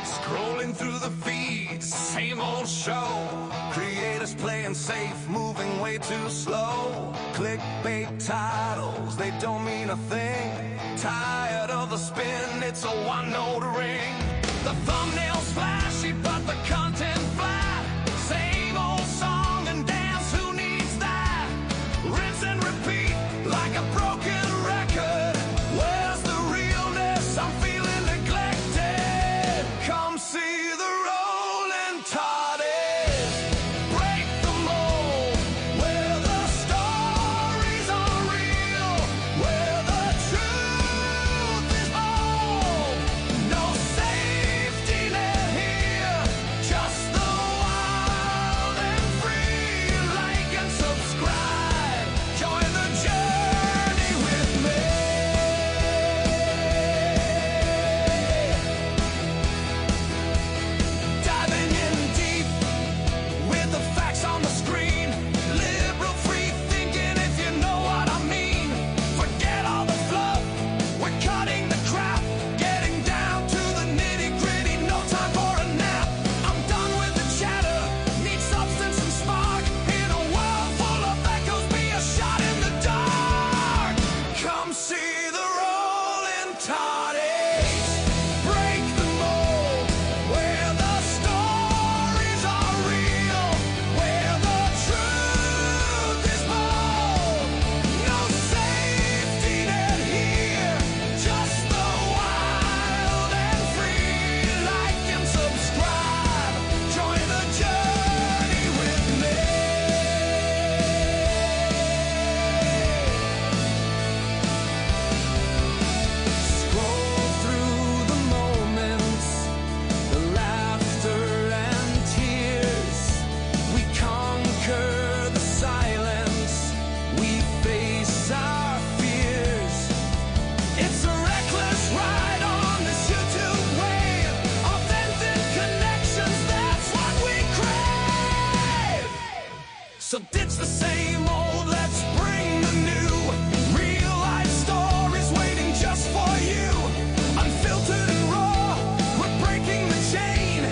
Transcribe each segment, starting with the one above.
Scrolling through the feeds, same old show. Creators playing safe, moving way too slow. Clickbait titles, they don't mean a thing. Tired of the spin, it's a one-note ring. The thumbnail's flashy, but the content flat. Same old song and dance, who needs that? Rinse and repeat, like a broken record. Where's the realness? I'm feeling neglected. Come see the rolling toddies. Break the mold, where the stories are real, where the truth is bold. No safety net here, just the wild and free. Like and subscribe, join the journey with me. Diving in deep with the facts on the screen. Liberal free thinking, if you know what I mean. Forget all the fluff, we're cutting the crap. Getting down to the nitty gritty, no time for a nap. I'm done with the chatter, need substance and spark. In a world full of echoes, be a shot in the dark. Come see the rolling toddies. Break the mold, where the stories are real, where the truth is bold. No safety net here, just the wild and free. Like and subscribe, join the journey with me. Scroll through the moments, the laughter and tears. We conquer the silence, we face our fears. It's a reckless ride on this YouTube wave. Authentic connections, that's what we crave. So ditch the same old, let's bring the new. Real life stories waiting just for you. Unfiltered and raw, we're breaking the chain.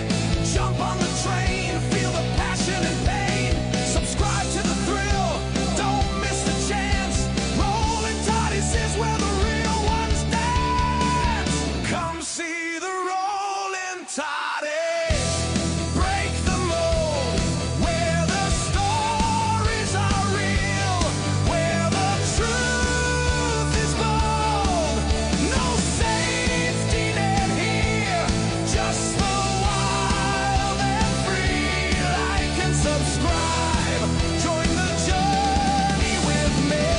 Jump on the train, feel the passion and pain. Subscribe to the thrill, don't miss the chance. Rolling Toddies is where the real ones dance. Come see the Rolling Toddies. Break the mold, where the stories are real, where the truth is bold. No safety net here, just the wild and free. Like and subscribe, join the journey with me.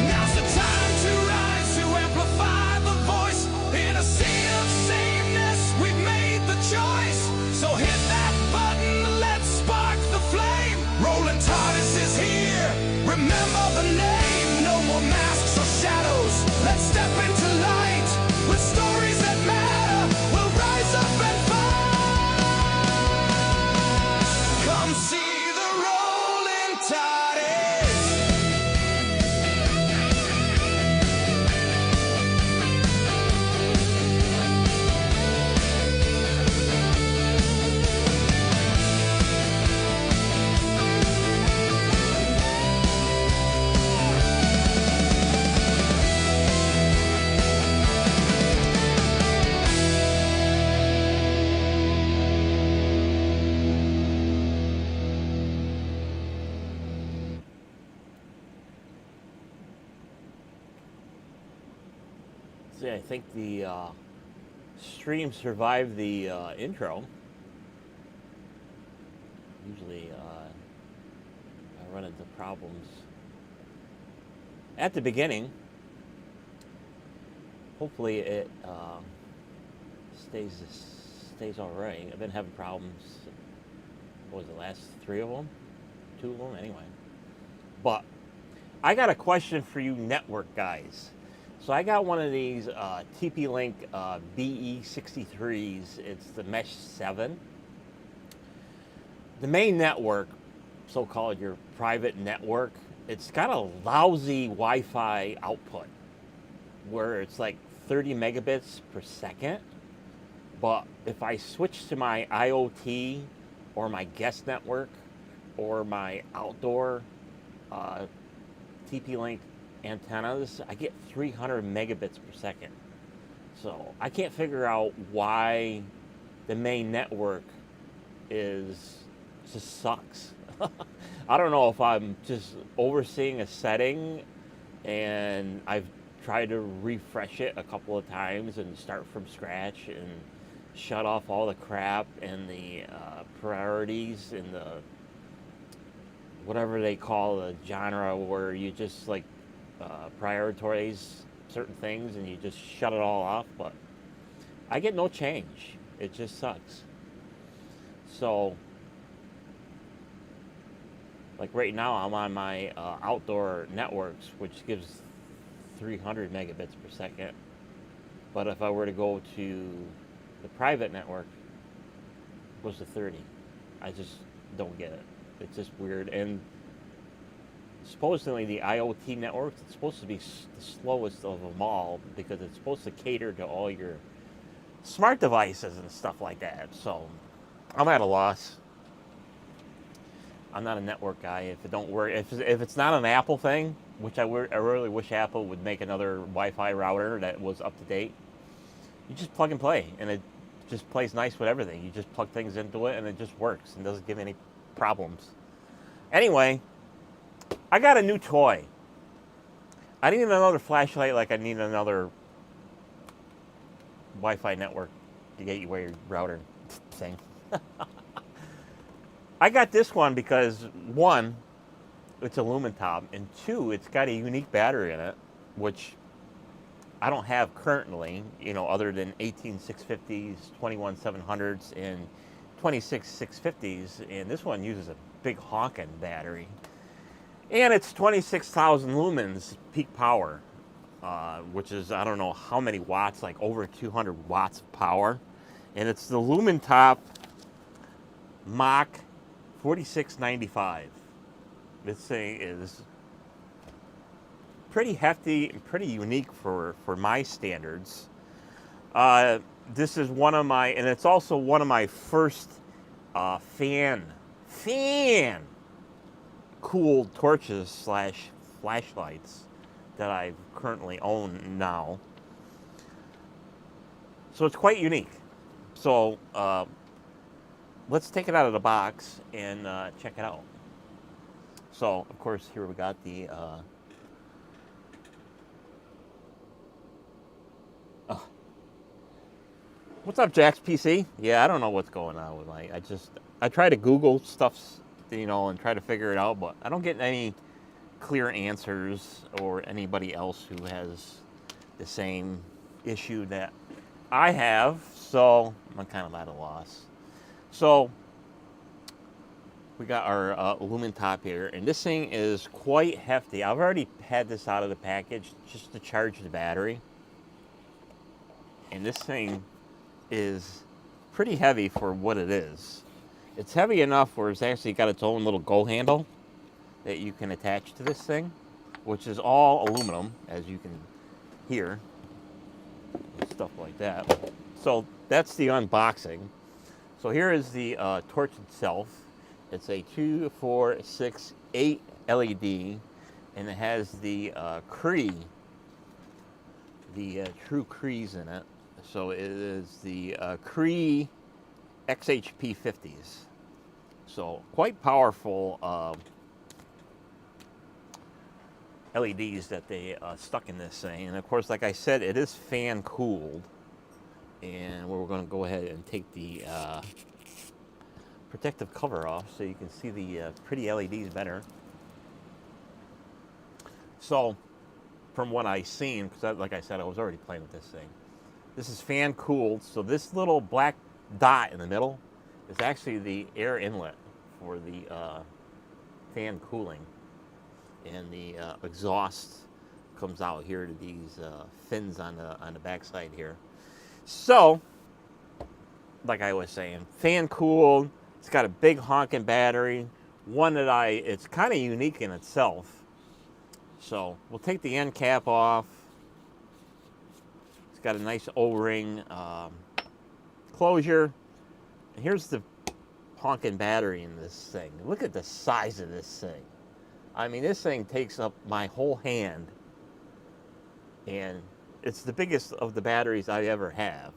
Now's the time to rise, to amplify the voice. In a sea of sameness, we've made the choice. So hit that button, let's spark the flame. Rolling Toddies is here, remember the name. No more masks or shadows, let's step into light. With stories that matter, we'll rise up and fight. Come see the Rolling Toddies. See, I think the stream survived the intro. Usually I run into problems at the beginning. Hopefully it stays all right. I've been having problems. What was the last 3 of them? 2 of them, anyway. But I got a question for you network guys. So I got one of these TP-Link BE63s. It's the Mesh 7. The main network so-called your private network, it's got a lousy Wi-Fi output where it's like 30 megabits per second. But if I switch to my IoT or my guest network or my outdoor TP-Link antennas, I get 300 megabits per second. So I can't figure out why the main network just sucks. I don't know if I'm just overseeing a setting, and I've tried to refresh it a couple of times and start from scratch and shut off all the crap and the priorities and the whatever they call the genre where you just like prioritize certain things and you just shut it all off. But I get no change. It just sucks. So like right now I'm on my outdoor networks, which gives 300 megabits per second. But if I were to go to the private network, it goes to 30. I just don't get it. It's just weird. And supposedly the IoT networks, it's supposed to be the slowest of them all because it's supposed to cater to all your smart devices and stuff like that. So I'm at a loss. I'm not a network guy. If it don't work, if it's not an Apple thing, which I really wish Apple would make another Wi-Fi router that was up to date. You just plug and play, and it just plays nice with everything. You just plug things into it, and it just works and doesn't give any problems. Anyway, I got a new toy. I need another flashlight like I need another Wi-Fi network gateway router thing. I got this one because, one, it's a Lumintop, and two, it's got a unique battery in it, which I don't have currently, other than 18650s, 21700s, and 26650s, and this one uses a big honking battery. And it's 26,000 lumens peak power, which is, I don't know how many watts, like over 200 watts of power. And it's the Lumintop Mach4695. This thing is pretty hefty and pretty unique for my standards. This is one of my, and it's also one of my first fan cooled torches / flashlights that I currently own now. So it's quite unique. So let's take it out of the box and check it out. So of course here we got the what's up, Jack's PC? Yeah, I don't know what's going on with I try to Google stuff, and try to figure it out, but I don't get any clear answers or anybody else who has the same issue that I have, so I'm kind of at a loss. So we got our Lumintop here, and this thing is quite hefty. I've already had this out of the package just to charge the battery, and this thing is pretty heavy for what it is. It's heavy enough where it's actually got its own little go handle that you can attach to this thing, which is all aluminum, as you can hear, stuff like that. So that's the unboxing. So here is the torch itself. It's a 2, 4, 6, 8 LED, and it has the Cree, the true Crees in it. So it is the Cree XHP 50s. So quite powerful LEDs that they stuck in this thing. And of course, like I said, it is fan cooled. And we're going to go ahead and take the protective cover off so you can see the pretty LEDs better. So from what I've seen, because like I said, I was already playing with this thing. This is fan cooled, so this little black dot in the middle is actually the air inlet for the fan cooling, and the exhaust comes out here to these fins on the back side here. So, like I was saying, fan cooled. It's got a big honking battery, one that it's kind of unique in itself. So we'll take the end cap off. It's got a nice O-ring closure. And here's the honking battery in this thing. Look at the size of this thing. I mean, this thing takes up my whole hand. And it's the biggest of the batteries I ever have.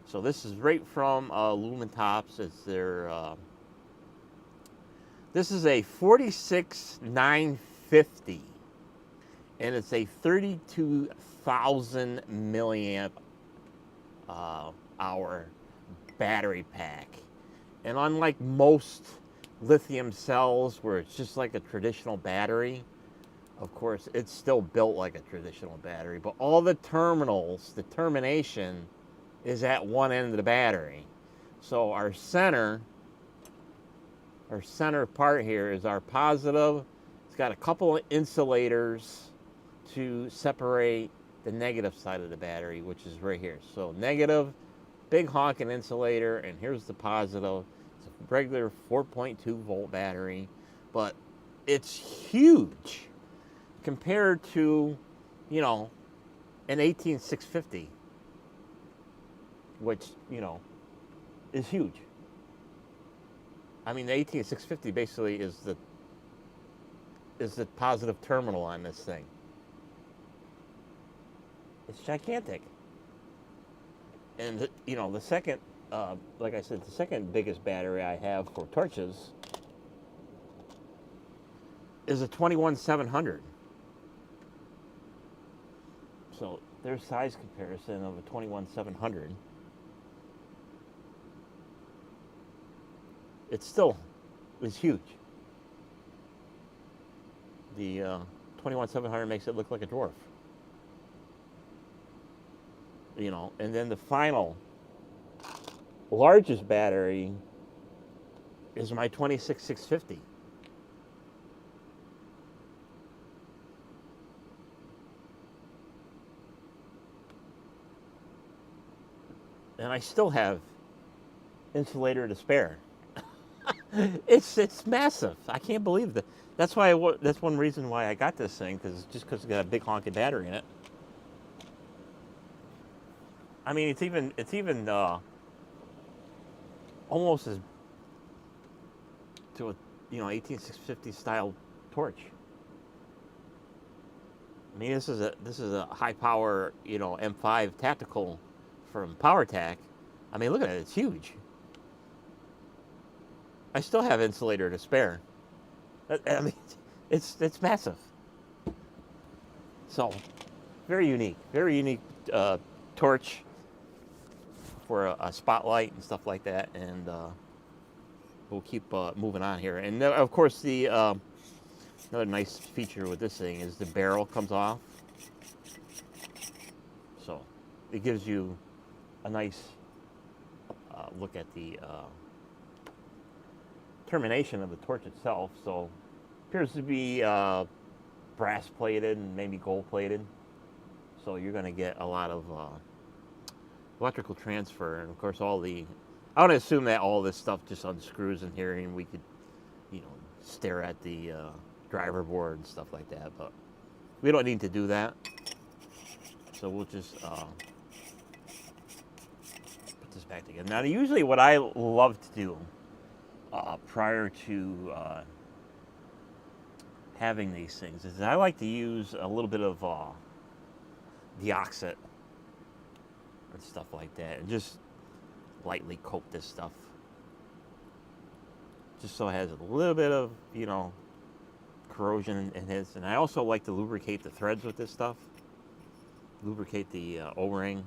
So this is right from Lumintop's. It's their... this is a 46950. And it's a 32,000 milliamp hour battery pack. And unlike most lithium cells where it's just like a traditional battery, of course, it's still built like a traditional battery, but all the terminals, the termination is at one end of the battery. So our center part here is our positive. It's got a couple of insulators to separate the negative side of the battery, which is right here. So negative, big honking insulator, and here's the positive. It's a regular 4.2 volt battery, but it's huge compared to, you know, an 18650, which, you know, is huge. I mean, the 18650 basically is the positive terminal on this thing. It's gigantic. And, you know, the second, like I said, the second biggest battery I have for torches is a 21700. So there's size comparison of a 21700. It's huge. The 21700 makes it look like a dwarf. You know, and then the final largest battery is my 26650. And I still have insulator to spare. It's massive. I can't believe that. That's one reason why I got this thing, because it's got a big honking battery in it. I mean, it's even almost as to a 18650 style torch. I mean, this is a high power M5 tactical from PowerTac. I mean, look at it; it's huge. I still have insulator to spare. I mean, it's massive. So, very unique torch for a spotlight and stuff like that. And we'll keep moving on here. And of course, the another nice feature with this thing is the barrel comes off, so it gives you a nice look at the termination of the torch itself. So appears to be brass plated and maybe gold plated, so you're going to get a lot of electrical transfer. And of course, I would assume that all this stuff just unscrews in here, and we could stare at the driver board and stuff like that, but we don't need to do that. So we'll just put this back together. Now, usually what I love to do prior to having these things is I like to use a little bit of deoxit and stuff like that, and just lightly coat this stuff, just so it has a little bit of corrosion in his. And I also like to lubricate the threads with this stuff, lubricate the O-ring,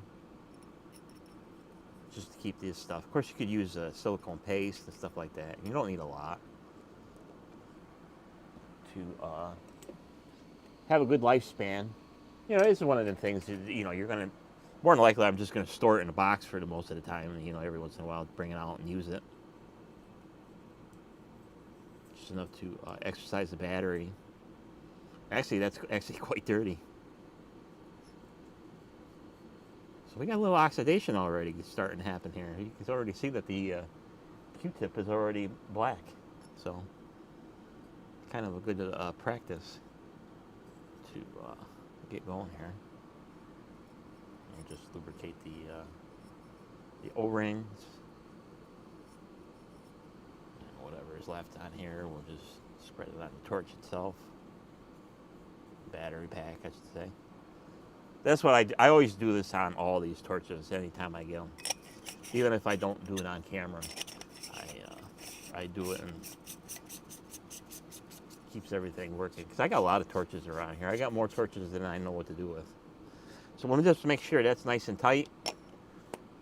just to keep this stuff. Of course, you could use silicone paste and stuff like that. You don't need a lot to have a good lifespan. This is one of the things you're gonna, more than likely, I'm just gonna store it in a box for the most of the time, and every once in a while bring it out and use it. Just enough to exercise the battery. Actually, that's actually quite dirty. So we got a little oxidation already starting to happen here. You can already see that the Q-tip is already black. So kind of a good practice to get going here. And just lubricate the O-rings. And whatever is left on here, we'll just spread it on the torch itself. Battery pack, I should say. That's what I always do this on all these torches anytime I get them. Even if I don't do it on camera, I do it and keeps everything working. Because I got a lot of torches around here. I got more torches than I know what to do with. So let me just make sure that's nice and tight.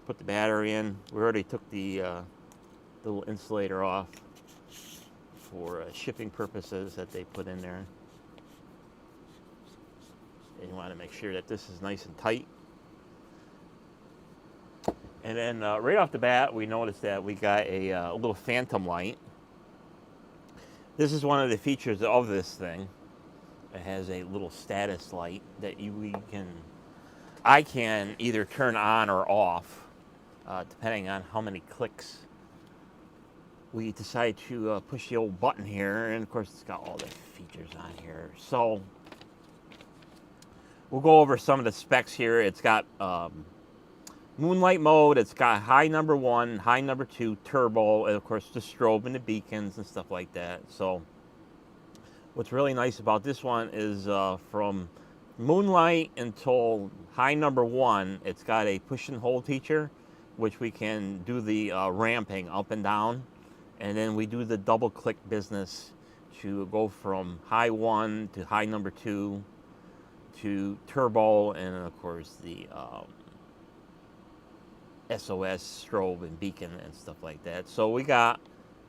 Put the battery in. We already took the little insulator off for shipping purposes that they put in there. And you want to make sure that this is nice and tight. And then right off the bat, we noticed that we got a little phantom light. This is one of the features of this thing. It has a little status light that I can either turn on or off, depending on how many clicks we decide to push the old button here. And of course, it's got all the features on here. So we'll go over some of the specs here. It's got moonlight mode. It's got high number 1, high number 2, turbo, and of course the strobe and the beacons and stuff like that. So what's really nice about this one is from moonlight until high number 1, it's got a push and hold feature, which we can do the ramping up and down. And then we do the double click business to go from high 1 to high number 2 to turbo, and of course the SOS, strobe, and beacon and stuff like that. So we got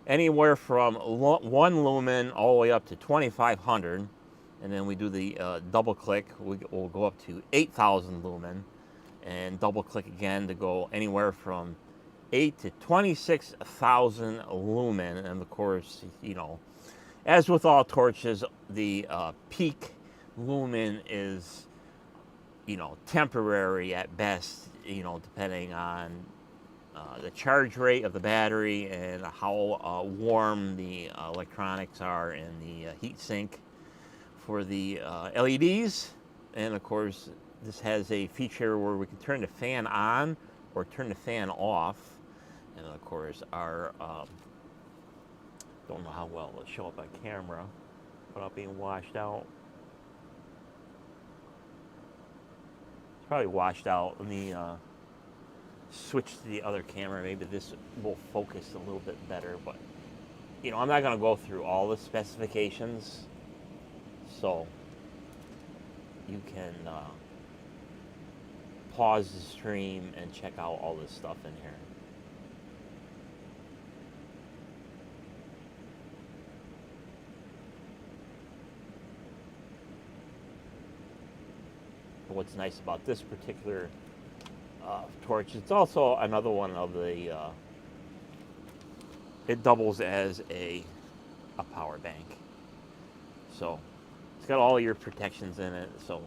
anywhere from 1 lumen all the way up to 2500, and then we do the double click. We'll go up to 8000 lumen, and double click again to go anywhere from 8 to 26,000 lumen. And of course, you know, as with all torches, the peak lumen is, you know, temporary at best, you know, depending on the charge rate of the battery and how warm the electronics are in the heat sink for the LEDs. And of course, this has a feature where we can turn the fan on or turn the fan off. And of course, our don't know how well it'll show up on camera without being washed out. It's probably washed out. Let me switch to the other camera. Maybe this will focus a little bit better. But you know, I'm not going to go through all the specifications, so you can pause the stream and check out all this stuff in here. What's nice about this particular torch, it's also another one of the, it doubles as a power bank. So it's got all your protections in it, so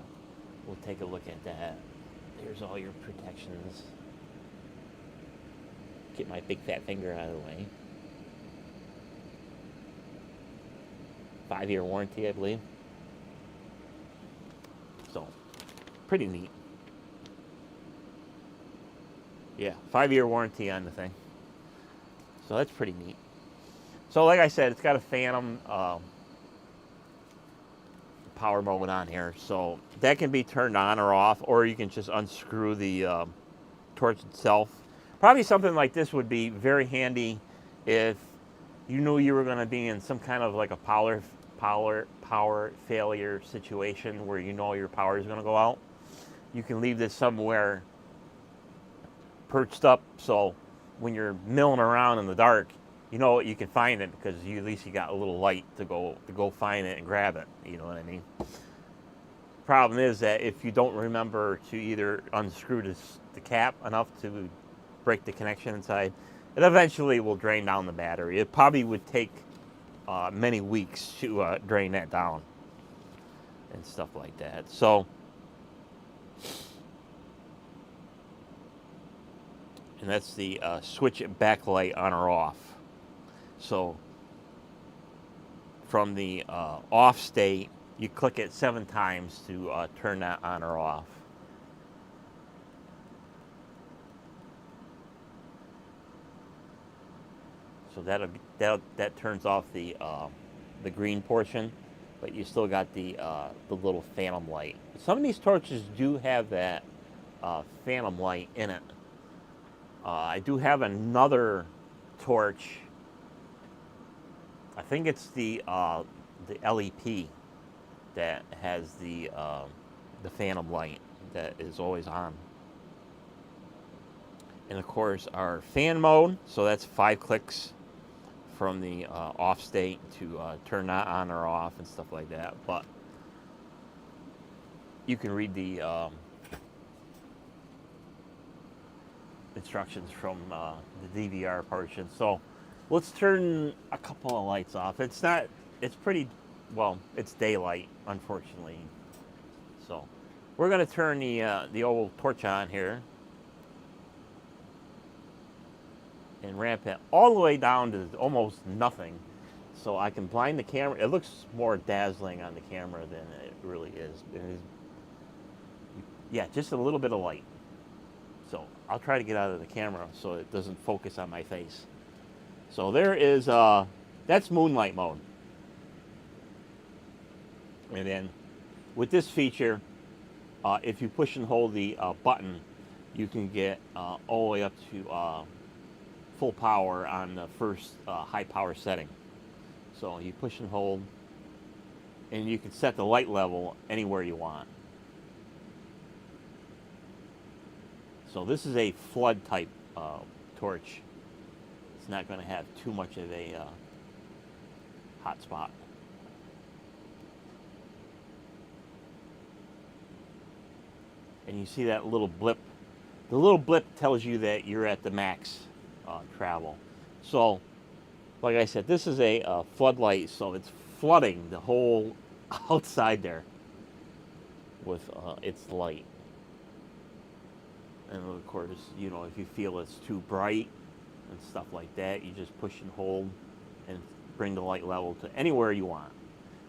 we'll take a look at that. There's all your protections. Get my big fat finger out of the way. 5-year warranty, I believe. So pretty neat. Yeah, 5-year warranty on the thing. So that's pretty neat. So like I said, it's got a phantom power mode on here. So that can be turned on or off, or you can just unscrew the torch itself. Probably something like this would be very handy if you knew you were going to be in some kind of like a power failure situation where you know your power is going to go out. You can leave this somewhere perched up, so when you're milling around in the dark, you know you can find it because at least you got a little light to go find it and grab it. You know what I mean? Problem is that if you don't remember to either unscrew the cap enough to break the connection inside, it eventually will drain down the battery. It probably would take many weeks to drain that down and stuff like that. So, and that's the switch backlight on or off. So from the off state, you click it 7 times to turn that on or off. So that turns off the green portion, but you still got the little phantom light. Some of these torches do have that phantom light in it. I do have another torch. I think it's the LEP that has the phantom light that is always on. And of course our fan mode, so that's 5 clicks from the off state to turn that on or off and stuff like that. But you can read the instructions from the DVR portion. So let's turn a couple of lights off. It's pretty, well, it's daylight, unfortunately. So we're going to turn the old torch on here and ramp it all the way down to almost nothing, so I can blind the camera. It looks more dazzling on the camera than it really is. Yeah, just a little bit of light. So I'll try to get out of the camera so it doesn't focus on my face. So there is, that's moonlight mode. And then with this feature, if you push and hold the button, you can get all the way up to full power on the first high power setting. So you push and hold, and you can set the light level anywhere you want. So this is a flood type torch. It's not going to have too much of a hot spot. And you see that little blip. The little blip tells you that you're at the max travel. So, like I said, this is a floodlight, so it's flooding the whole outside there with its light. And of course, you know, if you feel it's too bright and stuff like that, you just push and hold and bring the light level to anywhere you want.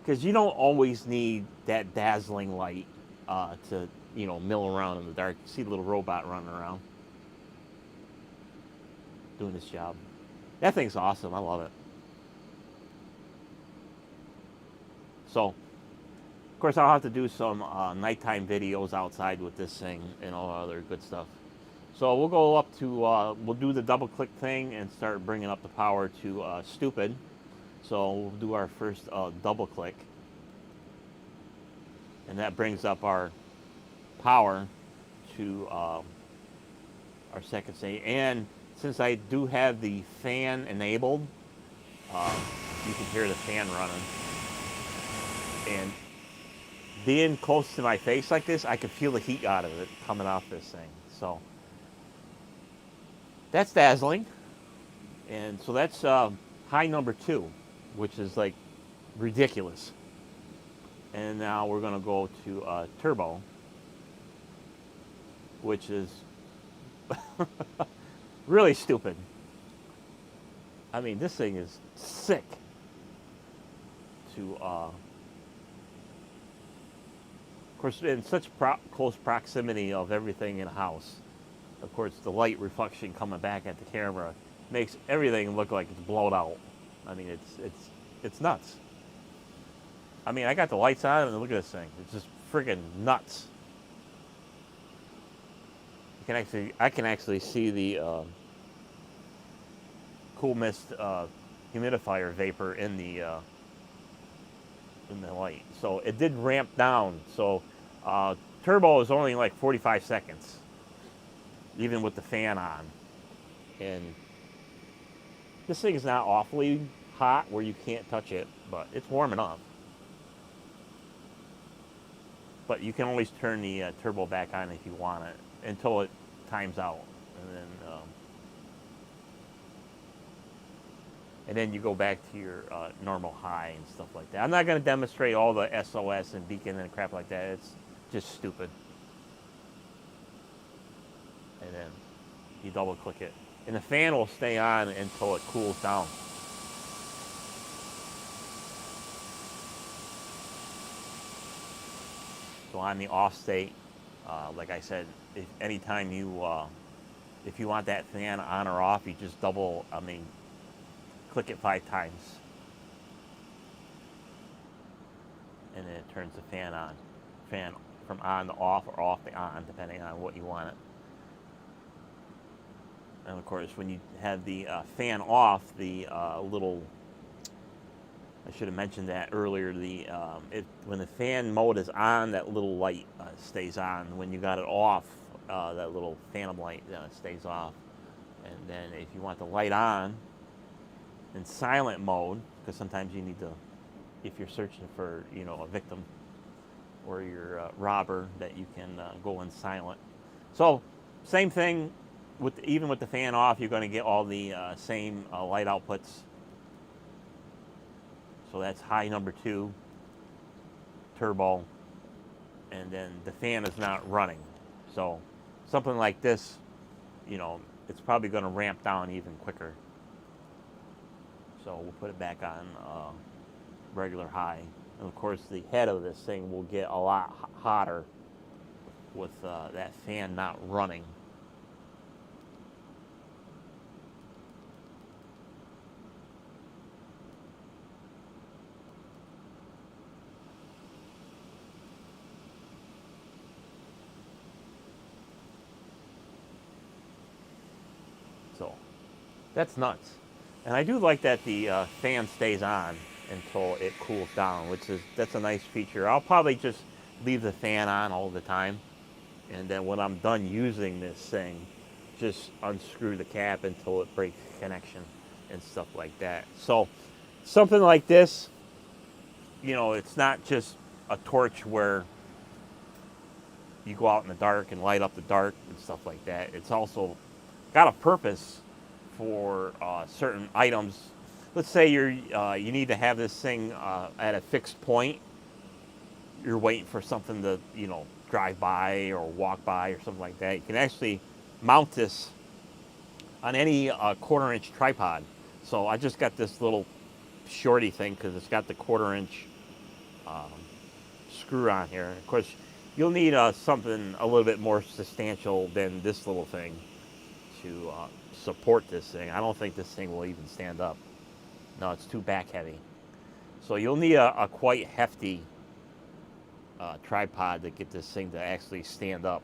Because you don't always need that dazzling light to, you know, mill around in the dark. You see the little robot running around doing this job. That thing's awesome. I love it. So, of course, I'll have to do some nighttime videos outside with this thing and all other good stuff. So we'll go up to, we'll do the double click thing and start bringing up the power to stupid. So we'll do our first double click. And that brings up our power to our second state. And since I do have the fan enabled, you can hear the fan running. And being close to my face like this, I can feel the heat out of it coming off this thing. So that's dazzling. And so that's high number 2, which is like ridiculous. And now we're going to go to turbo, which is really stupid. I mean, this thing is sick to, of course, in such close proximity of everything in a house. Of course, the light reflection coming back at the camera makes everything look like it's blown out. I mean, it's nuts. I mean, I got the lights on and look at this thing. It's just friggin' nuts. I can actually see the cool mist humidifier vapor in the light. So it did ramp down. So turbo is only like 45 seconds, even with the fan on. And this thing is not awfully hot where you can't touch it, but it's warm enough. But you can always turn the turbo back on if you want it until it times out, and then you go back to your normal high and stuff like that. I'm not going to demonstrate all the SOS and beacon and crap like that. It's just stupid. And then you double click it, and the fan will stay on until it cools down. So on the off state, like I said, if anytime you if you want that fan on or off, you just click it 5 times, and then it turns the fan on. Fan from on to off or off to on, depending on what you want it. And of course, when you have the fan off, the little, I should have mentioned that earlier, when the fan mode is on, that little light stays on. When you got it off, that little phantom light stays off. And then if you want the light on in silent mode, because sometimes you need to, if you're searching for a victim or your robber, that you can go in silent. So same thing even with the fan off, you're going to get all the same light outputs. So that's high number 2, turbo, and then the fan is not running. So something like this, it's probably going to ramp down even quicker. So we'll put it back on regular high. And of course, the head of this thing will get a lot hotter with that fan not running. So that's nuts. And I do like that the fan stays on until it cools down, that's a nice feature. I'll probably just leave the fan on all the time, and then when I'm done using this thing, just unscrew the cap until it breaks connection and stuff like that. So something like this, it's not just a torch where you go out in the dark and light up the dark and stuff like that. It's also got a purpose for certain items. Let's say you need to have this thing at a fixed point. You're waiting for something to drive by or walk by or something like that. You can actually mount this on any 1/4-inch tripod. So I just got this little shorty thing because it's got the 1/4-inch screw on here. Of course, you'll need something a little bit more substantial than this little thing to support this thing. I don't think this thing will even stand up. No, it's too back heavy. So you'll need a quite hefty tripod to get this thing to actually stand up.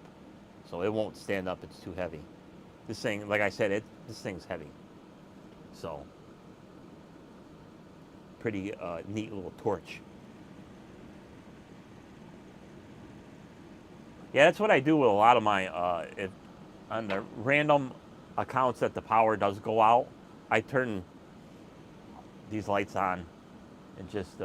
So it won't stand up, it's too heavy. This thing, like I said, this thing's heavy. So, pretty neat little torch. Yeah, that's what I do with a lot of my, on the random accounts that the power does go out, I turn these lights on and just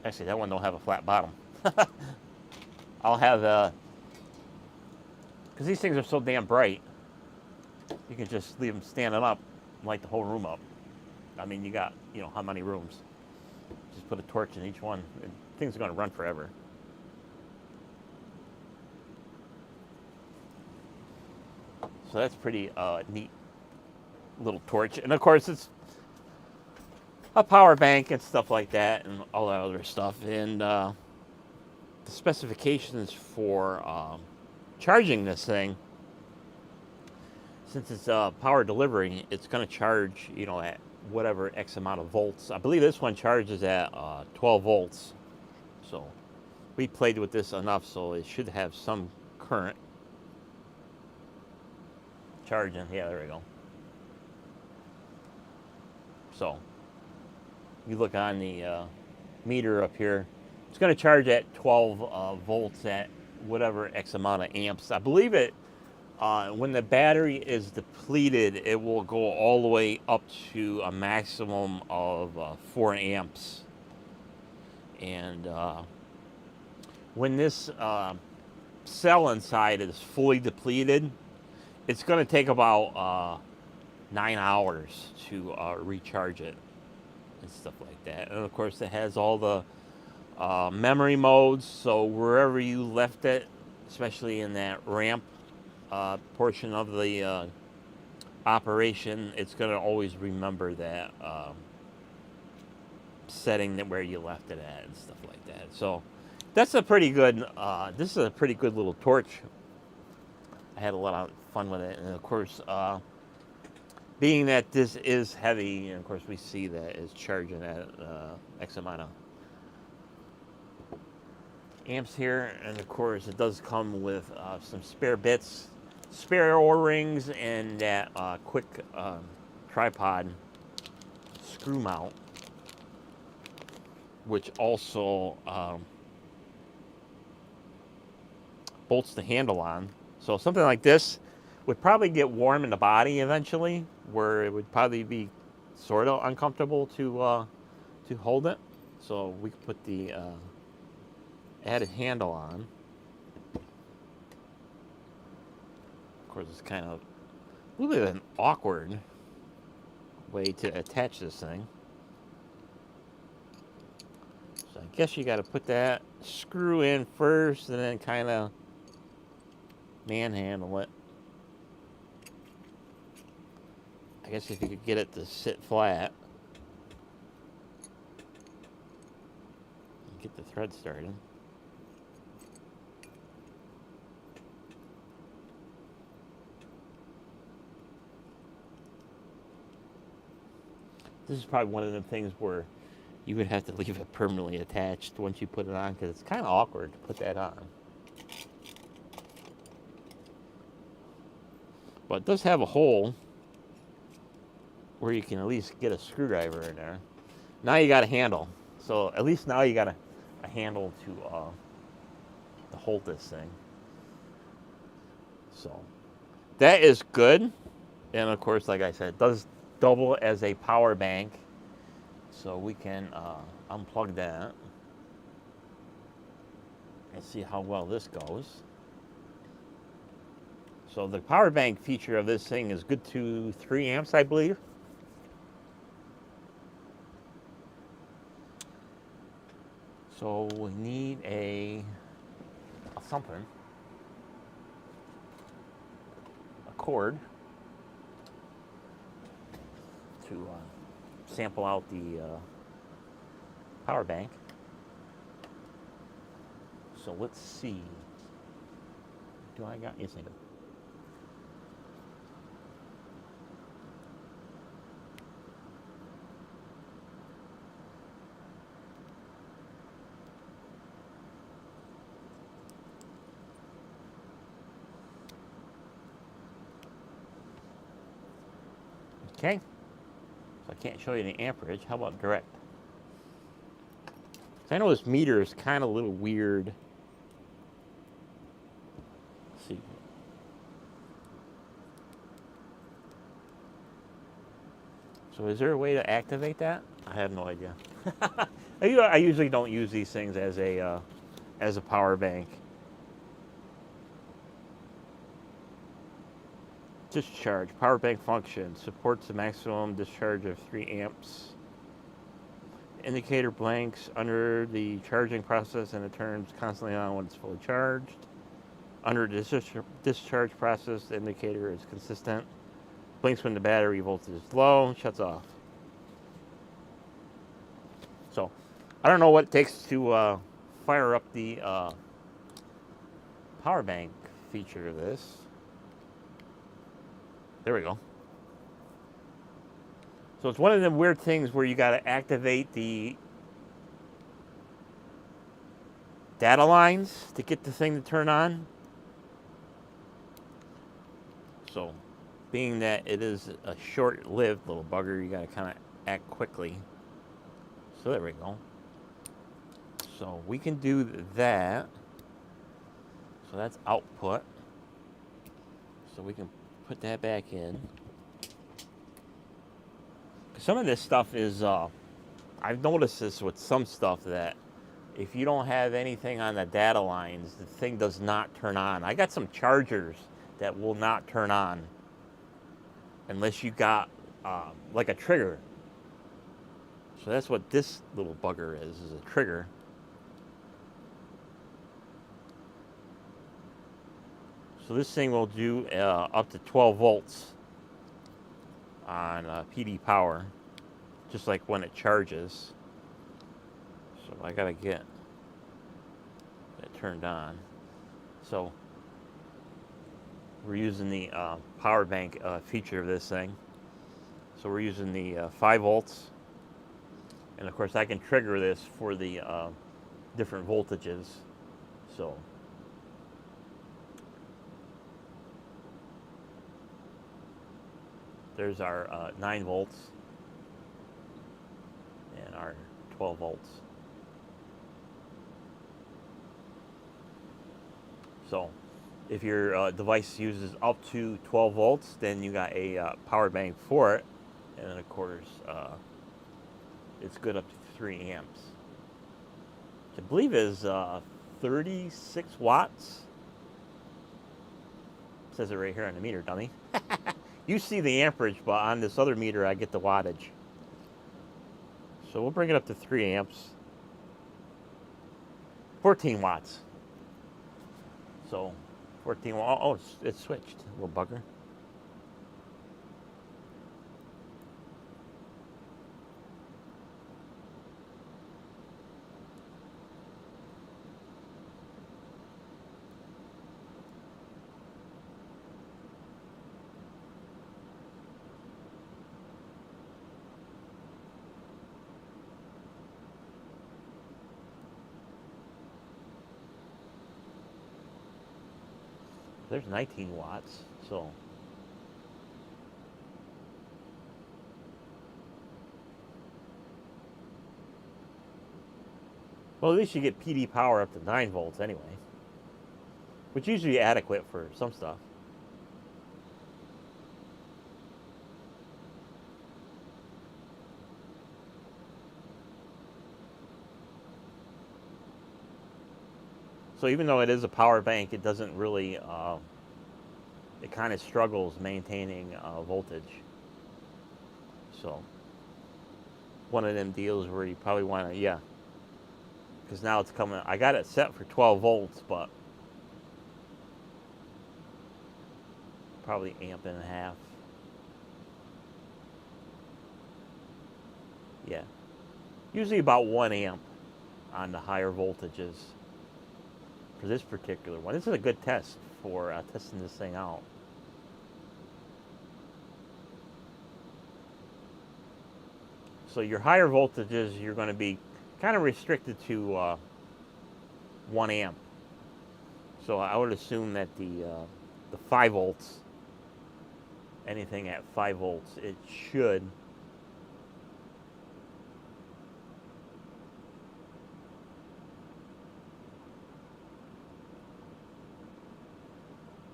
actually that one don't have a flat bottom. I'll have because these things are so damn bright, you can just leave them standing up and light the whole room up. I mean, you got how many rooms, just put a torch in each one and things are going to run forever. So that's pretty neat little torch. And of course, it's a power bank and stuff like that and all that other stuff. And the specifications for charging this thing, since it's power delivery, it's going to charge, at whatever X amount of volts. I believe this one charges at 12 volts. So we played with this enough, so it should have some current. Charging, yeah, there we go. So you look on the meter up here, it's going to charge at 12 volts at whatever X amount of amps. I believe it, when the battery is depleted, it will go all the way up to a maximum of 4 amps. And when this cell inside is fully depleted, it's going to take about 9 hours to recharge it and stuff like that. And of course, it has all the memory modes. So wherever you left it, especially in that ramp portion of the operation, it's going to always remember that setting that where you left it at and stuff like that. So that's a pretty good. This is a pretty good little torch. I had a lot of fun with it, and of course, being that this is heavy, and of course we see that it's charging at X amount of amps here, and of course it does come with some spare bits, spare O-rings, and that quick tripod screw mount, which also bolts the handle on. So something like this would probably get warm in the body eventually, where it would probably be sort of uncomfortable to hold it. So we could put the added handle on. Of course, it's kind of a little bit of an awkward way to attach this thing. So I guess you got to put that screw in first and then kind of manhandle it. I guess if you could get it to sit flat, get the thread started. This is probably one of the things where you would have to leave it permanently attached once you put it on, because it's kind of awkward to put that on. But it does have a hole where you can at least get a screwdriver in there. Now you got a handle. So at least now you got a handle to hold this thing. So that is good. And of course, like I said, it does double as a power bank. So we can unplug that and see how well this goes. So the power bank feature of this thing is good to 3 amps, I believe. So we need a something, a cord to sample out the power bank. So let's see. Do I got? Yes, I do. Okay, so I can't show you the amperage. How about direct? So I know this meter is kind of a little weird. Let's see. So is there a way to activate that? I have no idea. I usually don't use these things as a power bank. Discharge, power bank function, supports the maximum discharge of 3 amps. Indicator blanks under the charging process and it turns constantly on when it's fully charged. Under the discharge process, the indicator is consistent. Blinks when the battery voltage is low, shuts off. So, I don't know what it takes to fire up the power bank feature of this. There we go. So it's one of them weird things where you got to activate the data lines to get the thing to turn on. So being that it is a short-lived little bugger, you got to kind of act quickly. So there we go. So we can do that. So that's output. So we can put that back in. Some of this stuff is, I've noticed this with some stuff that if you don't have anything on the data lines, the thing does not turn on. I got some chargers that will not turn on unless you got like a trigger. So that's what this little bugger is a trigger. So this thing will do up to 12 volts on PD power, just like when it charges. So I gotta get that turned on. So we're using the power bank feature of this thing. So we're using the 5 volts. And of course I can trigger this for the different voltages. So there's our 9 volts and our 12 volts. So if your device uses up to 12 volts, then you got a power bank for it. And then of course, it's good up to 3 amps. Which I believe is 36 watts. It says it right here on the meter, dummy. You see the amperage, but on this other meter, I get the wattage. So we'll bring it up to 3 amps. 14 watts. So 14, oh, it's switched, little bugger. There's 19 watts, so. Well, at least you get PD power up to 9 volts anyway, which is usually adequate for some stuff. So even though it is a power bank, it doesn't really, it kind of struggles maintaining voltage. So one of them deals where you probably want to, yeah, because now it's coming, I got it set for 12 volts, but probably amp and a half. Yeah, usually about 1 amp on the higher voltages for this particular one. This is a good test for testing this thing out. So your higher voltages, you're going to be kind of restricted to 1 amp. So I would assume that the 5 volts, anything at 5 volts, it should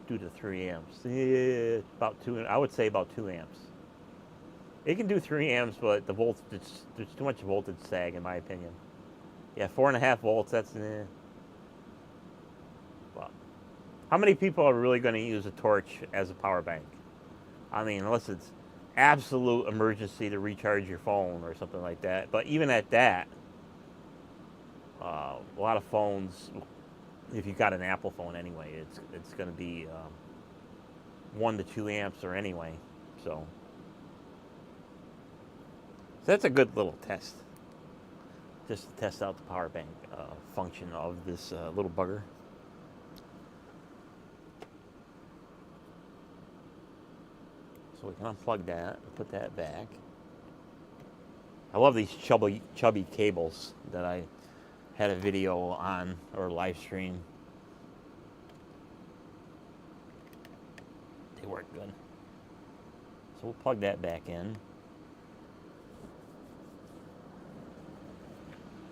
do to 3 amps. About 2, I would say about 2 amps. It can do 3 amps, but the voltage, there's too much voltage sag in my opinion. Yeah, 4.5 volts, that's well, how many people are really going to use a torch as a power bank? I mean, unless it's absolute emergency to recharge your phone or something like that. But even at that, a lot of phones, if you've got an Apple phone anyway, it's going to be 1 to 2 amps or anyway. So that's a good little test, just to test out the power bank function of this little bugger. So we can unplug that and put that back. I love these chubby cables that I had a video on, or live stream. They work good. So we'll plug that back in.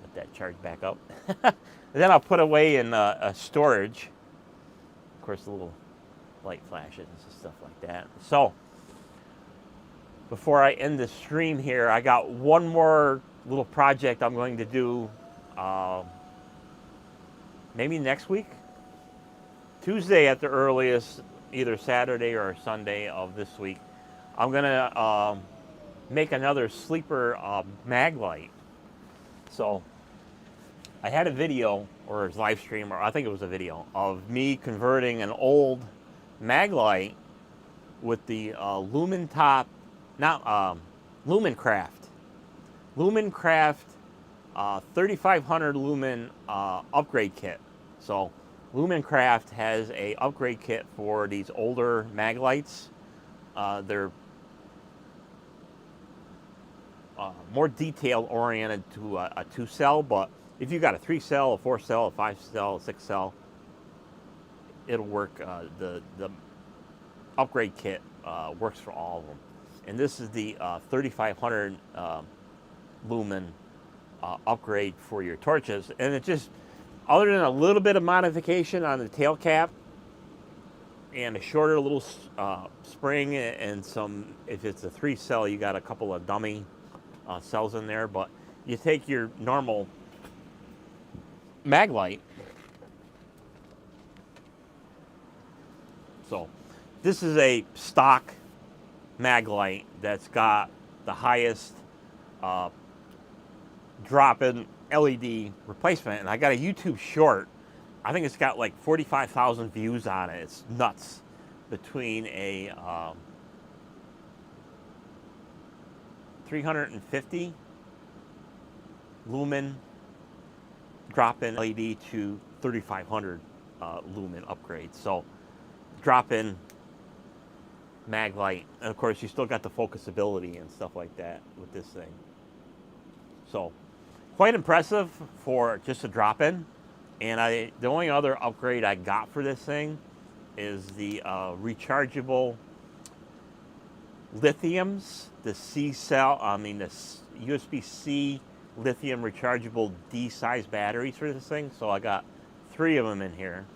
Let that charge back up. And then I'll put away in a storage. Of course, the little light flashes and stuff like that. So before I end the stream here, I got one more little project I'm going to do. Maybe next week, Tuesday at the earliest, either Saturday or Sunday of this week. I'm gonna make another sleeper mag light. So I had a video, or a live stream, or I think it was a video, of me converting an old mag light with the Lumintop, not Lumincraft 3500 lumen upgrade kit. So Lumincraft has a upgrade kit for these older mag lights. They're more detail oriented to a 2-cell, but if you got a 3-cell, a 4-cell, a 5-cell, a 6-cell, it'll work. The upgrade kit works for all of them. And this is the 3500 lumen upgrade for your torches. And it just, other than a little bit of modification on the tail cap and a shorter little spring and some, if it's a 3-cell, you got a couple of dummy cells in there. But you take your normal mag light. So this is a stock mag light that's got the highest drop-in LED replacement, and I got a YouTube short. I think it's got like 45,000 views on it. It's nuts. Between a 350 lumen drop-in LED to 3,500 lumen upgrade. So drop-in mag light, and of course you still got the focusability and stuff like that with this thing. So quite impressive for just a drop-in. And the only other upgrade I got for this thing is the rechargeable lithiums, the C-cell, the USB-C lithium rechargeable D-size batteries for this thing. So I got 3 of them in here,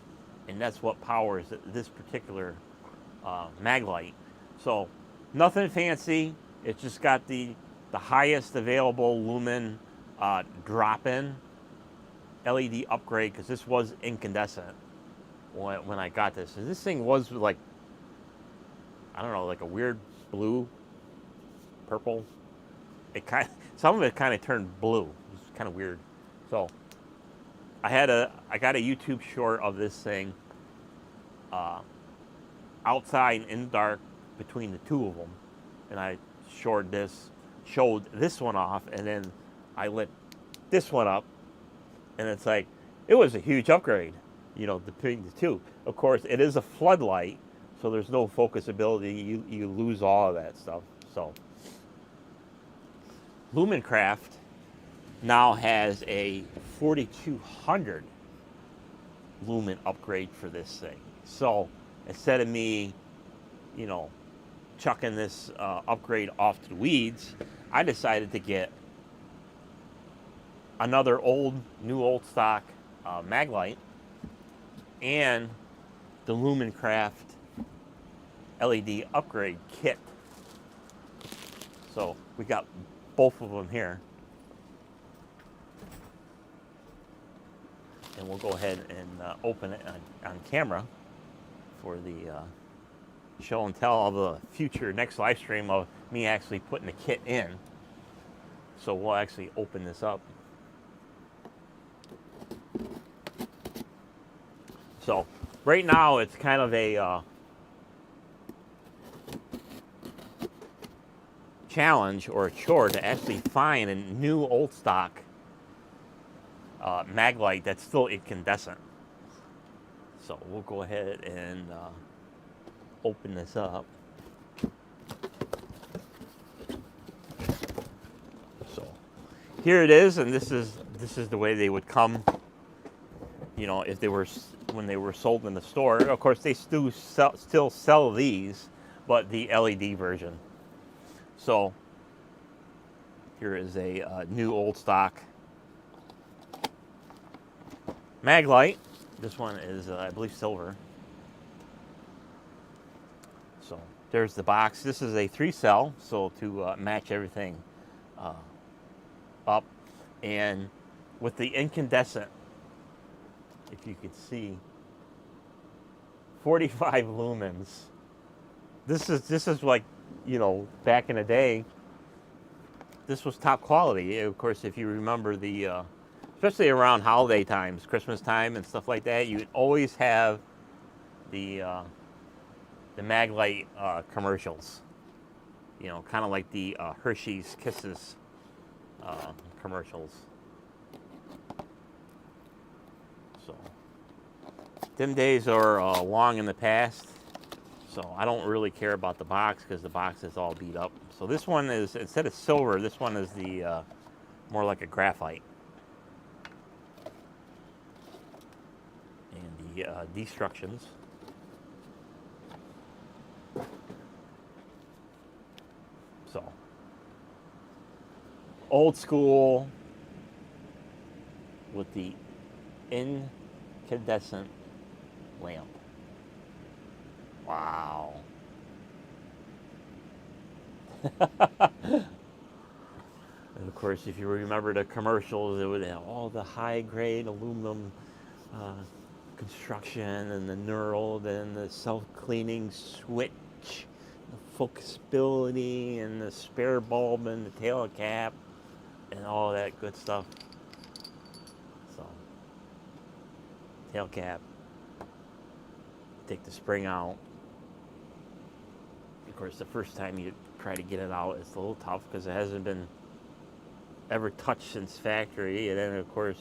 and that's what powers this particular mag light. So nothing fancy. It's just got the highest available lumen drop-in LED upgrade, because this was incandescent when I got this. And this thing was like, I don't know, like a weird blue, purple. Some of it kind of turned blue. It was kind of weird. So I got a YouTube short of this thing outside in the dark between the 2 of them, and I showed this one off, and then I lit this one up, and it's like, it was a huge upgrade, between the 2. Of course, it is a floodlight, so there's no focusability. You lose all of that stuff. So Lumincraft now has a 4200 lumen upgrade for this thing. So instead of me, chucking this upgrade off to the weeds, I decided to get another new old stock mag light and the Lumincraft LED upgrade kit. So we got both of them here, and we'll go ahead and open it on camera for the show and tell of the future next live stream of me actually putting the kit in. So we'll actually open this up. So right now it's kind of a challenge or a chore to actually find a new old stock mag light that's still incandescent. So we'll go ahead and open this up. So here it is, and this is the way they would come. If they were, when they were sold in the store. Of course, they still sell these, but the LED version. So here is a new old stock mag light. This one is, I believe, silver. So there's the box. This is a 3-cell, so to match everything up. And with the incandescent, if you could see, 45 lumens. This is like, back in the day, this was top quality. Of course, if you remember the, especially around holiday times, Christmas time and stuff like that, you would always have the mag light commercials. Kind of like the Hershey's Kisses commercials. So, them days are long in the past. So I don't really care about the box because the box is all beat up. So this one is, instead of silver, this one is the more like a graphite. And the destructions. So, old school with the incandescent lamp. Wow. And of course, if you remember the commercials, it would have all the high-grade aluminum construction and the knurled and the self-cleaning switch, the focusability and the spare bulb and the tail cap and all that good stuff. So, tail cap, take the spring out. Of course, the first time you try to get it out, it's a little tough because it hasn't been ever touched since factory. And then, of course,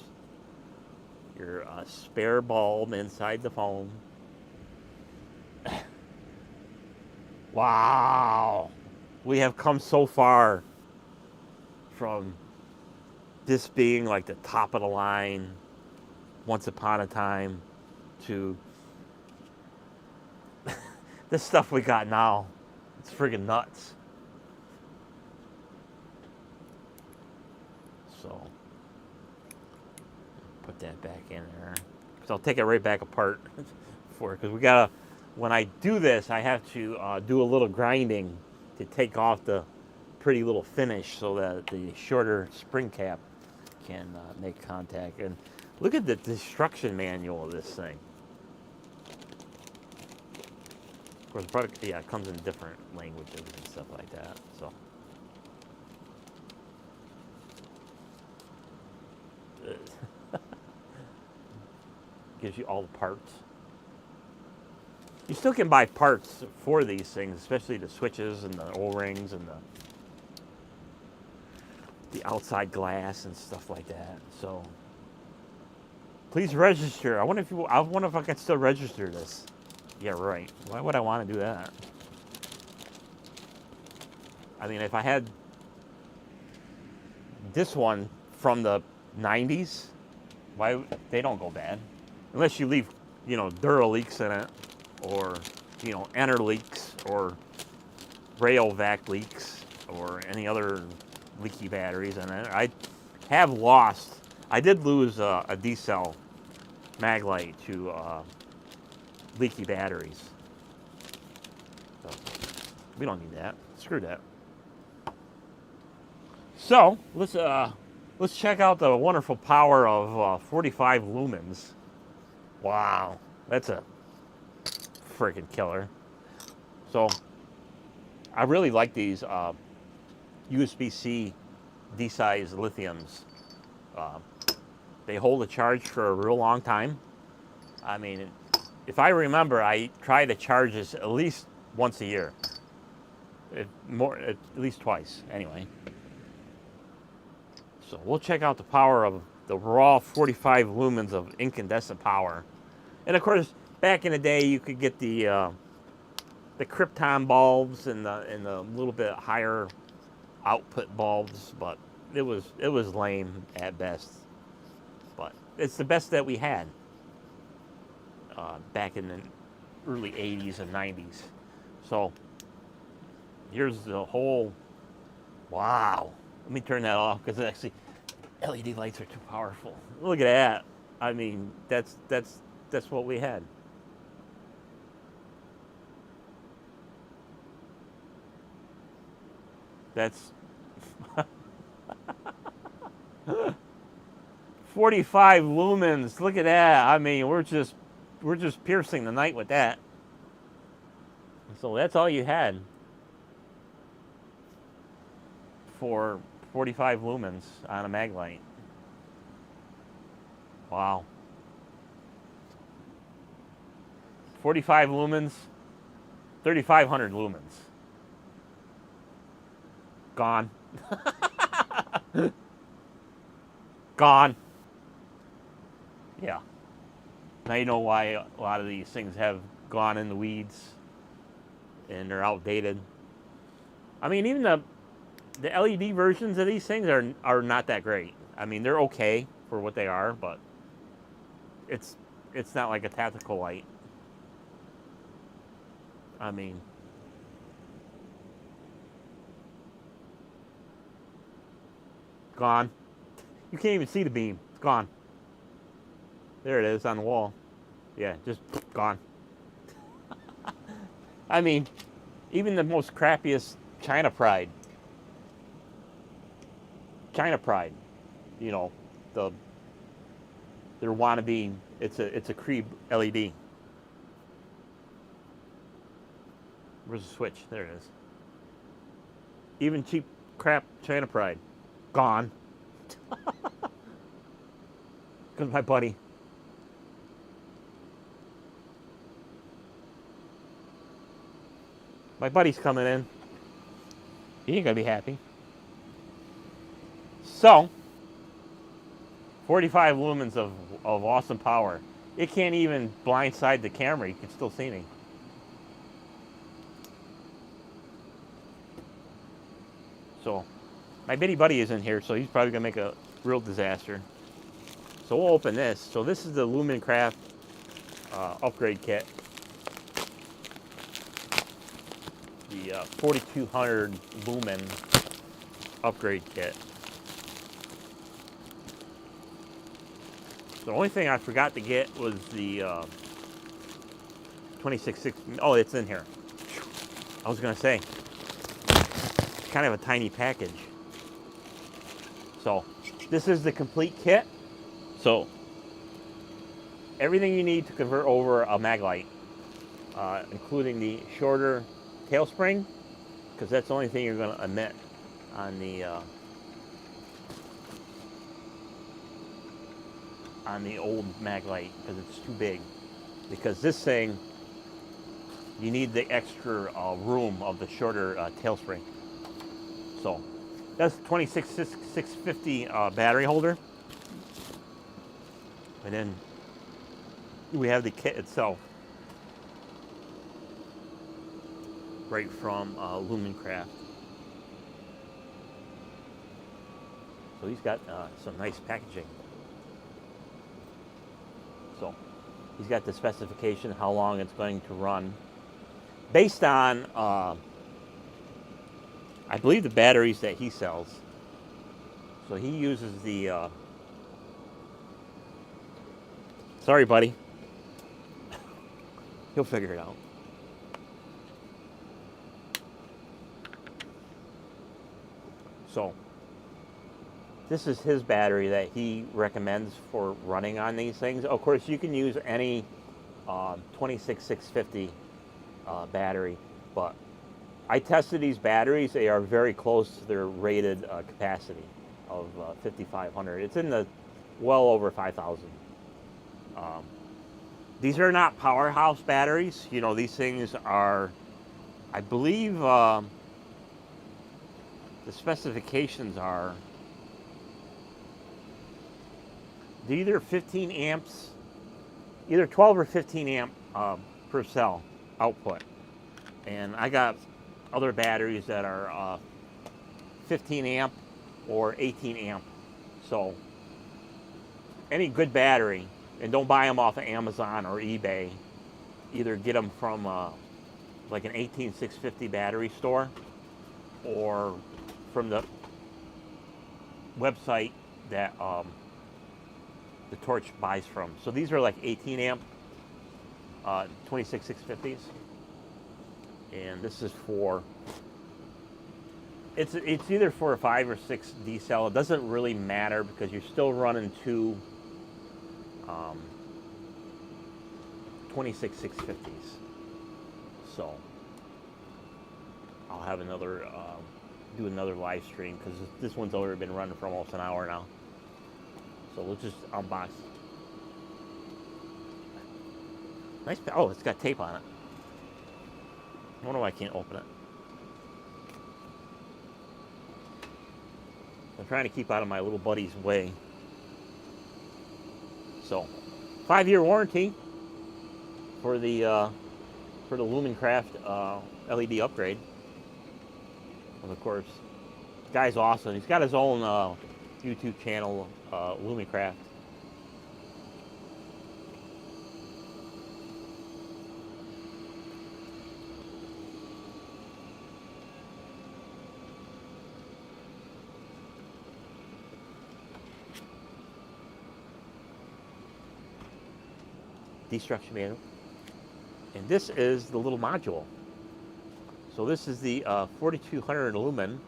your spare bulb inside the foam. Wow! We have come so far from this being like the top of the line once upon a time to this stuff we got now. It's friggin' nuts. So, put that back in there. Because I'll take it right back apart for it. Because we gotta, when I do this, I have to do a little grinding to take off the pretty little finish so that the shorter spring cap can make contact. And look at the destruction manual of this thing. Of course, the product, yeah, it comes in different languages and stuff like that. So, gives you all the parts. You still can buy parts for these things, especially the switches and the O-rings and the outside glass and stuff like that. So, please register. I wonder if I can still register this. Yeah, right. Why would I want to do that? I mean, if I had this one from the 90s, why they don't go bad. Unless you leave, Dura leaks in it, or, Enter leaks, or rail vac leaks, or any other leaky batteries in it. I did lose a D-cell maglite to leaky batteries. So, we don't need that. Screw that. So, let's check out the wonderful power of 45 lumens. Wow, that's a freaking killer. So, I really like these USB-C D-size lithiums. They hold a charge for a real long time. I mean, if I remember, I try to charge this at least once a year. At least twice, anyway. So we'll check out the power of the raw 45 lumens of incandescent power. And of course, back in the day, you could get the krypton bulbs and the little bit higher output bulbs, but it was lame at best. But it's the best that we had back in the early 80s and 90s. So here's the whole. Wow. Let me turn that off because actually LED lights are too powerful. Look at that. I mean, that's what we had. That's 45 lumens. Look at that. I mean, we're just piercing the night with that. So that's all you had for 45 lumens on a maglite. Wow. 45 lumens, 3,500 lumens. Gone. Gone. Yeah. Now you know why a lot of these things have gone in the weeds and they're outdated. I mean, even the LED versions of these things are not that great. I mean, they're okay for what they are, but it's not like a tactical light. I mean, gone. You can't even see the beam. It's gone. There it is on the wall. Yeah, just gone. I mean, even the most crappiest China Pride, you know, their wannabe. It's a Cree LED. Where's the switch? There it is. Even cheap crap China Pride, gone. Because my buddy's coming in. He ain't gonna be happy. So, 45 lumens of awesome power. It can't even blindside the camera. You can still see me. So, my bitty buddy is in here, so he's probably gonna make a real disaster. So we'll open this. So this is the Lumintop upgrade kit. The 4200 lumen upgrade kit. The only thing I forgot to get was the 2660. Oh, it's in here. I was gonna say, it's kind of a tiny package. So this is the complete kit. So everything you need to convert over a mag light, including the shorter tail spring, because that's the only thing you're going to emit on the old mag light, because it's too big. Because this thing, you need the extra room of the shorter tail spring. So that's 26650 battery holder. And then we have the kit itself, right from Lumintop. So he's got some nice packaging. So he's got the specification, how long it's going to run, based on, I believe, the batteries that he sells. So he uses the, sorry, buddy. He'll figure it out. So, this is his battery that he recommends for running on these things. Of course, you can use any 26650 battery, but I tested these batteries. They are very close to their rated capacity of 5500. It's in the well over 5000. These are not powerhouse batteries. You know, these things are, I believe, the specifications are, they're either 15 amps, either 12 or 15 amp per cell output. And I got other batteries that are 15 amp or 18 amp. So any good battery, and don't buy them off of Amazon or eBay. Either get them from like an 18650 battery store, or from the website that the Torch buys from. So these are like 18 amp 26650s, and this is for, it's either for a 5 or 6 D cell. It doesn't really matter, because you're still running two 26650s. So I'll have another do another live stream, because this one's already been running for almost an hour now. So we'll just unbox. Nice. Oh, it's got tape on it. I wonder why I can't open it. I'm trying to keep out of my little buddy's way. So 5-year warranty for the Lumincraft LED upgrade. And of course, the guy's awesome. He's got his own YouTube channel, Lumincraft. Destruction manual. And this is the little module. So this is the 4200 lumen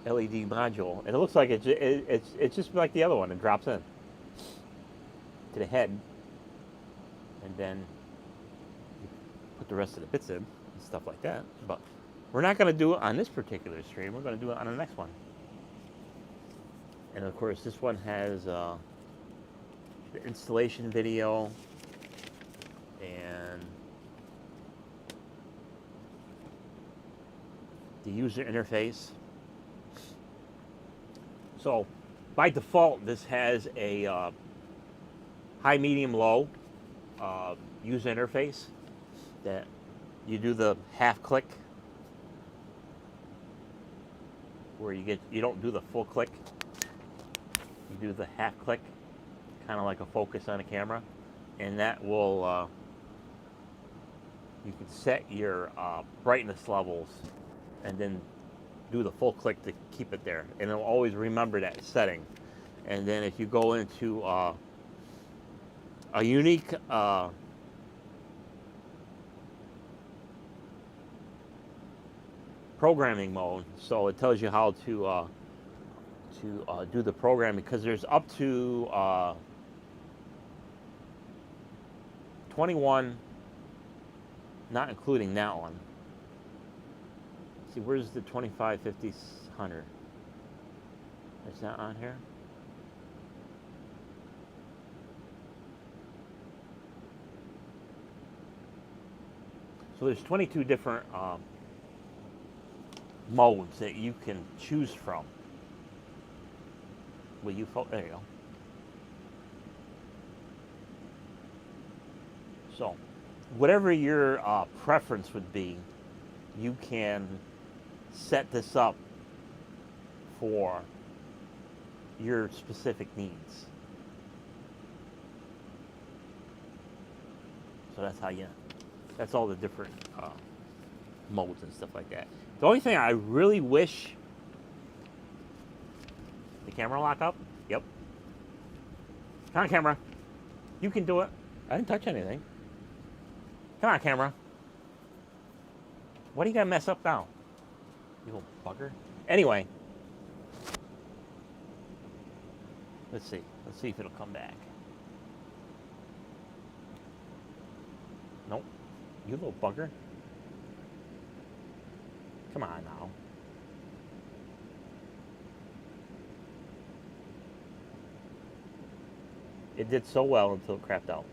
LED module, and it looks like it's just like the other one. It drops in to the head, and then you put the rest of the bits in and stuff like that. But we're not going to do it on this particular stream. We're going to do it on the next one. And of course, this one has the installation video and the user interface. So by default, this has a high, medium, low user interface that you do the half click, where you don't do the full click. You do the half click, kind of like a focus on a camera, and that will you can set your brightness levels and then do the full click to keep it there, and it'll always remember that setting. And then if you go into a unique programming mode, so it tells you how to do the programming, because there's up to 21, not including that one. See, where's the 25, 50, 100? Is that on here? So there's 22 different modes that you can choose from. There you go. So, whatever your preference would be, you can set this up for your specific needs. So that's all the different modes and stuff like that. The only thing I really wish, the camera lock up? Yep. Come on, camera. You can do it. I didn't touch anything. Come on, camera. What are you gonna mess up now? You little bugger. Anyway. Let's see. Let's see if it'll come back. Nope. You little bugger. Come on now. It did so well until it crapped out.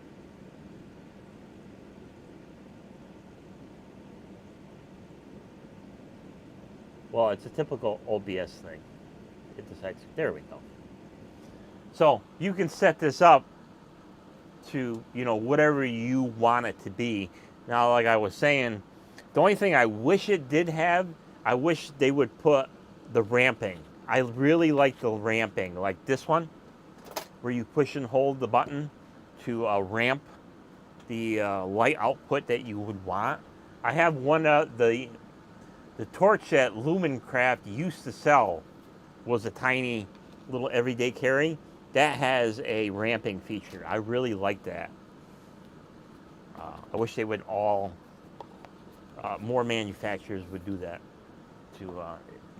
Well, it's a typical OBS thing. It decides, there we go. So you can set this up to, whatever you want it to be. Now, like I was saying, the only thing I wish it did have, I wish they would put the ramping. I really like the ramping, like this one, where you push and hold the button to ramp the light output that you would want. I have one, the torch that Lumincraft used to sell was a tiny little everyday carry. That has a ramping feature. I really like that. I wish they would all, more manufacturers would do that to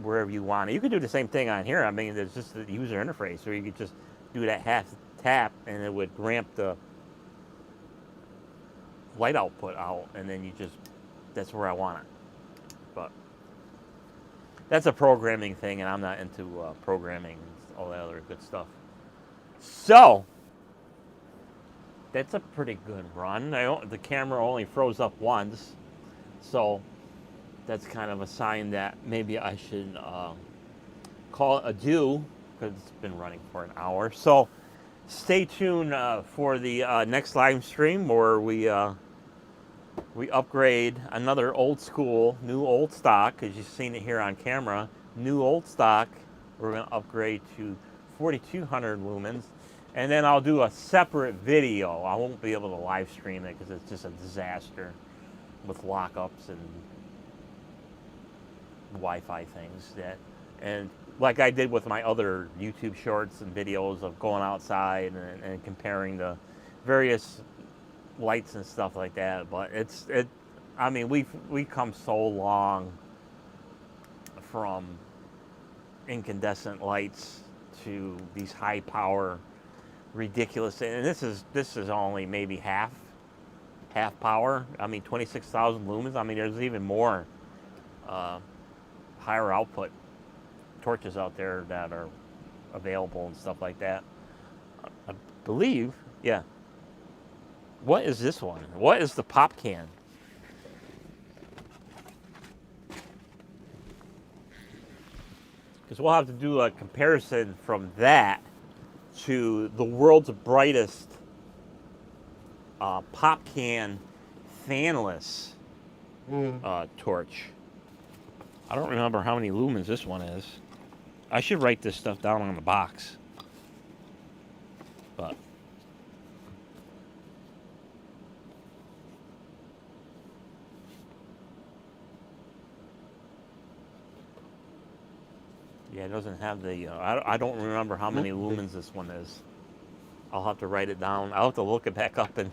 wherever you want it. You could do the same thing on here. I mean, there's just the user interface, or you could just do that half tap and it would ramp the light output out, and then that's where I want it. But that's a programming thing, and I'm not into programming and all that other good stuff. So that's a pretty good run. The camera only froze up once, so that's kind of a sign that maybe I should call it a do, because it's been running for an hour. So stay tuned for the next live stream where we upgrade another old school, new old stock, as you've seen it here on camera, new old stock. We're going to upgrade to 4200 lumens. And then I'll do a separate video. I won't be able to live stream it because it's just a disaster with lockups and Wi-Fi things. And like I did with my other YouTube shorts and videos of going outside and comparing the various lights and stuff like that. But I mean, we've come so long from incandescent lights to these high power, ridiculous, and this is only maybe half power. I mean, 26,000 lumens. I mean, there's even more higher output torches out there that are available and stuff like that. I believe, yeah. What is this one? What is the pop can? Because we'll have to do a comparison from that to the world's brightest pop can fanless torch. I don't remember how many lumens this one is. I should write this stuff down on the box. But yeah, it doesn't have the, I don't remember how many lumens this one is. I'll have to write it down. I'll have to look it back up and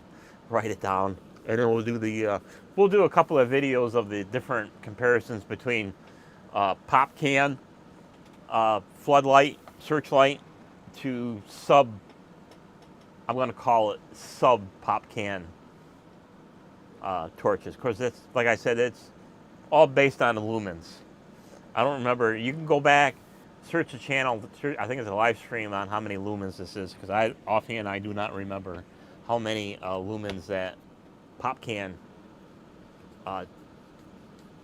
write it down. And then we'll do a couple of videos of the different comparisons between pop can, floodlight, searchlight to I'm going to call it sub pop can torches. Of course, it's, like I said, it's all based on the lumens. I don't remember. You can go back, search the channel. I think it's a live stream on how many lumens this is, because offhand I do not remember how many lumens that pop can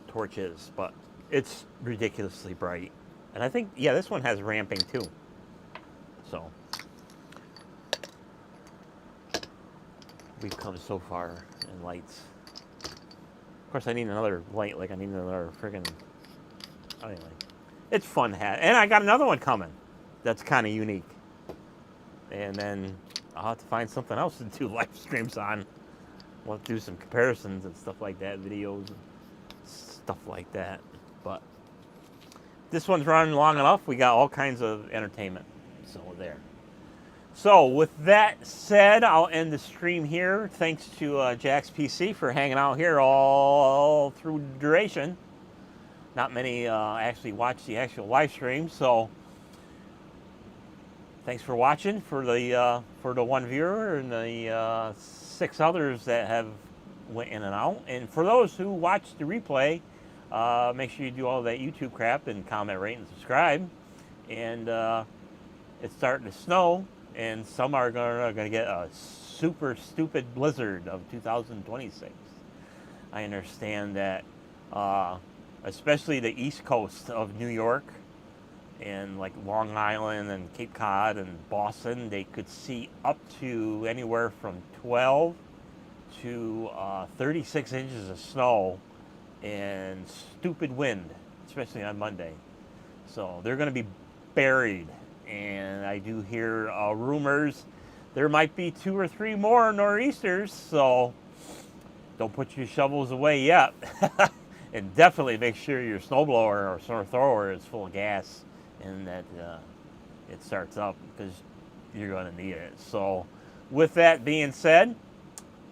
torch is, but it's ridiculously bright. And I think, yeah, this one has ramping too. So we've come so far in lights. Of course, I need another light, like I need another friggin', anyway. It's fun to have. And I got another one coming that's kind of unique. And then I'll have to find something else to do live streams on. We'll have to do some comparisons and stuff like that, videos and stuff like that. But this one's running long enough. We got all kinds of entertainment. So there. So with that said, I'll end the stream here. Thanks to Jack's PC for hanging out here all through the duration. Not many actually watch the actual live stream, so thanks for watching for the one viewer and the 6 others that have went in and out. And for those who watch the replay, make sure you do all that YouTube crap and comment, rate, and subscribe. And it's starting to snow, and some are going to get a super stupid blizzard of 2026. I understand that. Especially the east coast of New York and like Long Island and Cape Cod and Boston, they could see up to anywhere from 12 to 36 inches of snow and stupid wind, especially on Monday. So they're going to be buried. And I do hear rumors there might be 2 or 3 more nor'easters, so don't put your shovels away yet. And definitely make sure your snowblower or snow thrower is full of gas and that it starts up, because you're going to need it. So with that being said,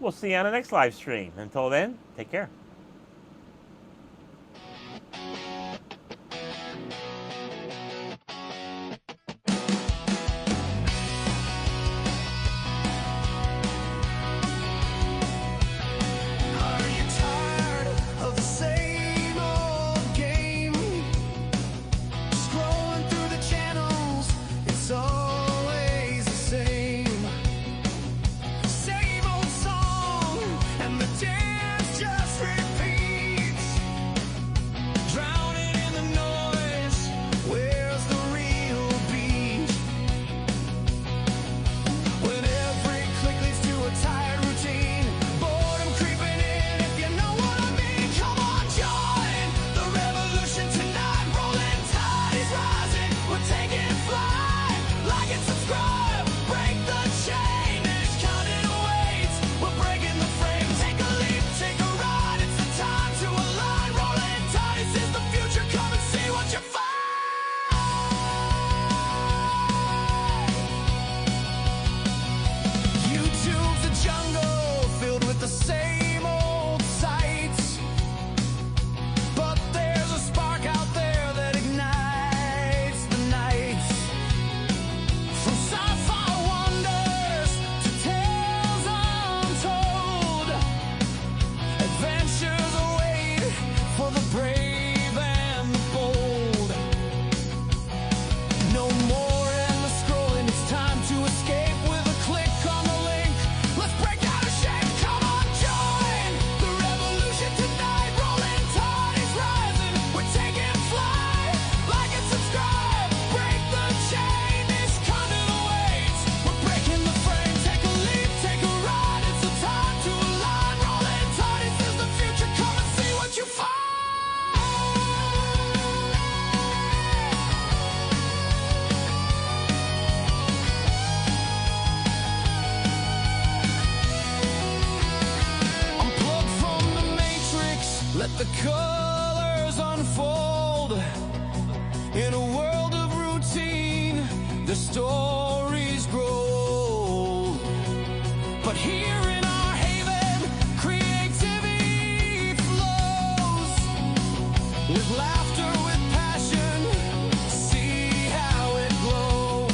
we'll see you on the next live stream. Until then, take care. Same old song, and the dance just told. In a world of routine, the stories grow. But here in our haven, creativity flows. With laughter, with passion, see how it glows.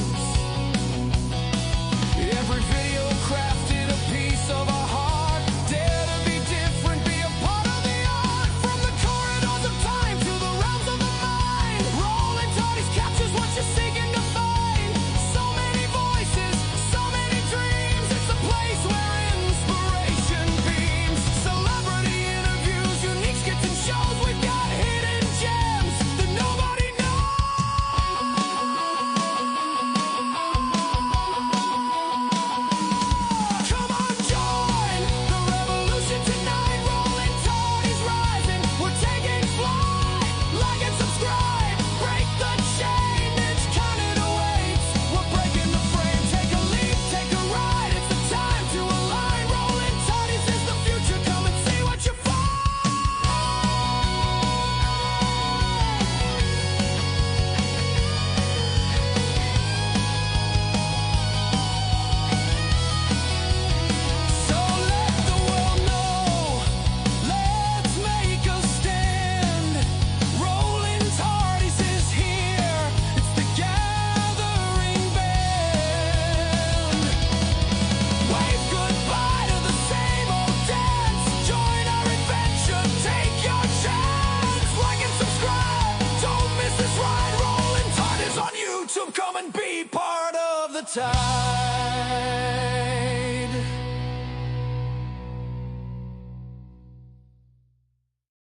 Every video crafted a piece of our heart. Dare to be different, be a part of the art. From the corridors of time to the realms of the mind, Rolling Toddies captures what you're seeking to find. So many voices, so many dreams. It's a place where inspiration beams. Celebrity interviews, unique skits and shows. We've got hidden gems that nobody knows. Come on, join the revolution tonight. Rolling Toddies rising, we're taking flight. Like and subscribe, break the chain. It's counted awaits. We're breaking the frame. Take a leap, take a ride. It's the time to align. Rolling Toddies is the future. Come and see what you find. So let the world know, let's make a stand. Rolling Toddies is here, it's the gathering band. Wave goodbye to the same old dance. Join our adventure, take your chance. Like and subscribe, don't miss this ride. Rolling Toddies on YouTube, come and be part of the time.